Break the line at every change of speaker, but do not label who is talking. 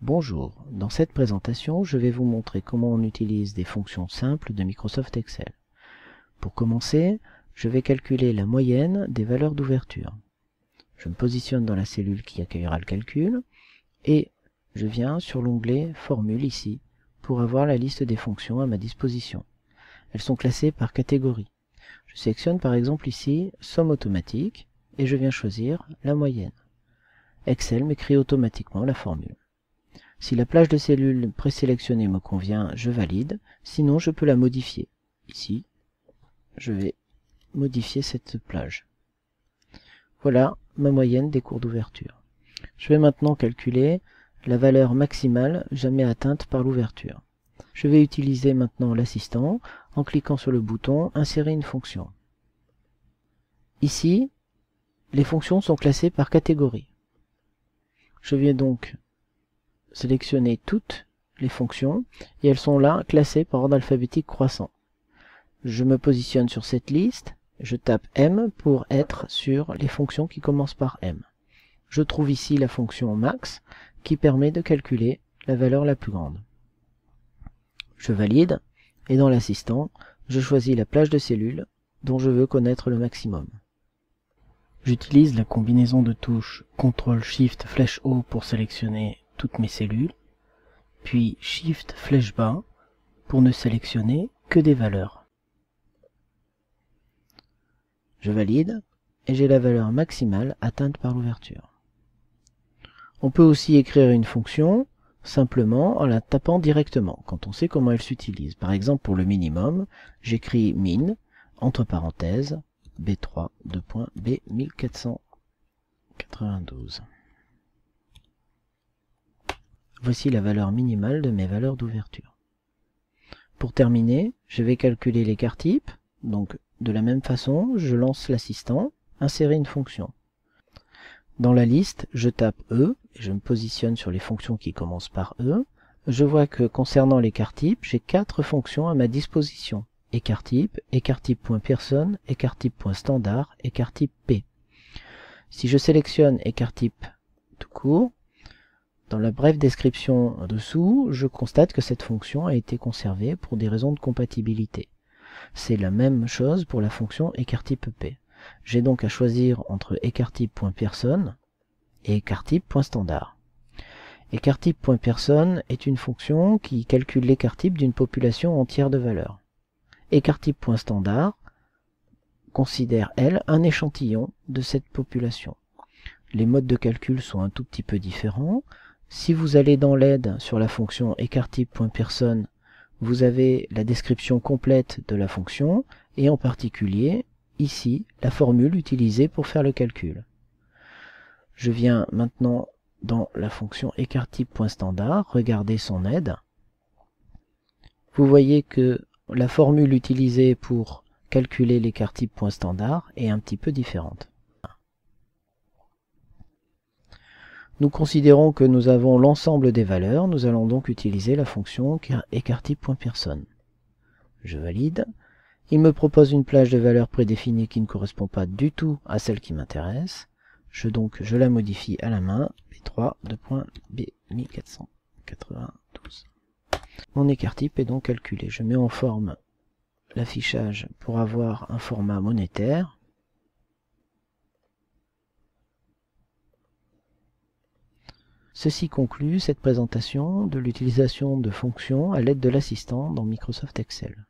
Bonjour, dans cette présentation, je vais vous montrer comment on utilise des fonctions simples de Microsoft Excel. Pour commencer, je vais calculer la moyenne des valeurs d'ouverture. Je me positionne dans la cellule qui accueillera le calcul et je viens sur l'onglet Formule ici pour avoir la liste des fonctions à ma disposition. Elles sont classées par catégorie. Je sélectionne par exemple ici Somme automatique et je viens choisir la moyenne. Excel m'écrit automatiquement la formule. Si la plage de cellules présélectionnée me convient, je valide, sinon je peux la modifier. Ici, je vais modifier cette plage. Voilà ma moyenne des cours d'ouverture. Je vais maintenant calculer la valeur maximale jamais atteinte par l'ouverture. Je vais utiliser maintenant l'assistant en cliquant sur le bouton Insérer une fonction. Ici, les fonctions sont classées par catégorie. Je viens donc sélectionner toutes les fonctions et elles sont là classées par ordre alphabétique croissant. Je me positionne sur cette liste, je tape M pour être sur les fonctions qui commencent par M. Je trouve ici la fonction max qui permet de calculer la valeur la plus grande. Je valide et dans l'assistant, je choisis la plage de cellules dont je veux connaître le maximum. J'utilise la combinaison de touches CTRL SHIFT flèche haut pour sélectionner toutes mes cellules, puis Shift flèche bas pour ne sélectionner que des valeurs. Je valide et j'ai la valeur maximale atteinte par l'ouverture. On peut aussi écrire une fonction simplement en la tapant directement quand on sait comment elle s'utilise. Par exemple pour le minimum, j'écris min entre parenthèses B3 B 1492. Voici la valeur minimale de mes valeurs d'ouverture. Pour terminer, je vais calculer l'écart type. Donc, de la même façon, je lance l'assistant, insérer une fonction. Dans la liste, je tape E, et je me positionne sur les fonctions qui commencent par E. Je vois que concernant l'écart type, j'ai 4 fonctions à ma disposition. Écart type.personne, écart type.standard, écart type P. Si je sélectionne écart type tout court, dans la brève description en dessous, je constate que cette fonction a été conservée pour des raisons de compatibilité. C'est la même chose pour la fonction écart type P. J'ai donc à choisir entre écart type.personne et écart type.standard. Écart type.personne est une fonction qui calcule l'écart type d'une population entière de valeurs. Écart type.standard considère, elle, un échantillon de cette population. Les modes de calcul sont un tout petit peu différents. Si vous allez dans l'aide sur la fonction écart type.personne, vous avez la description complète de la fonction et en particulier, ici, la formule utilisée pour faire le calcul. Je viens maintenant dans la fonction écart type.standard, regarder son aide. Vous voyez que la formule utilisée pour calculer l'écart type.standard est un petit peu différente. Nous considérons que nous avons l'ensemble des valeurs, nous allons donc utiliser la fonction écart type.personne. Je valide. Il me propose une plage de valeurs prédéfinie qui ne correspond pas du tout à celle qui m'intéresse. Je la modifie à la main, B3 B 1492. Mon écart type est donc calculé. Je mets en forme l'affichage pour avoir un format monétaire. Ceci conclut cette présentation de l'utilisation de fonctions à l'aide de l'assistant dans Microsoft Excel.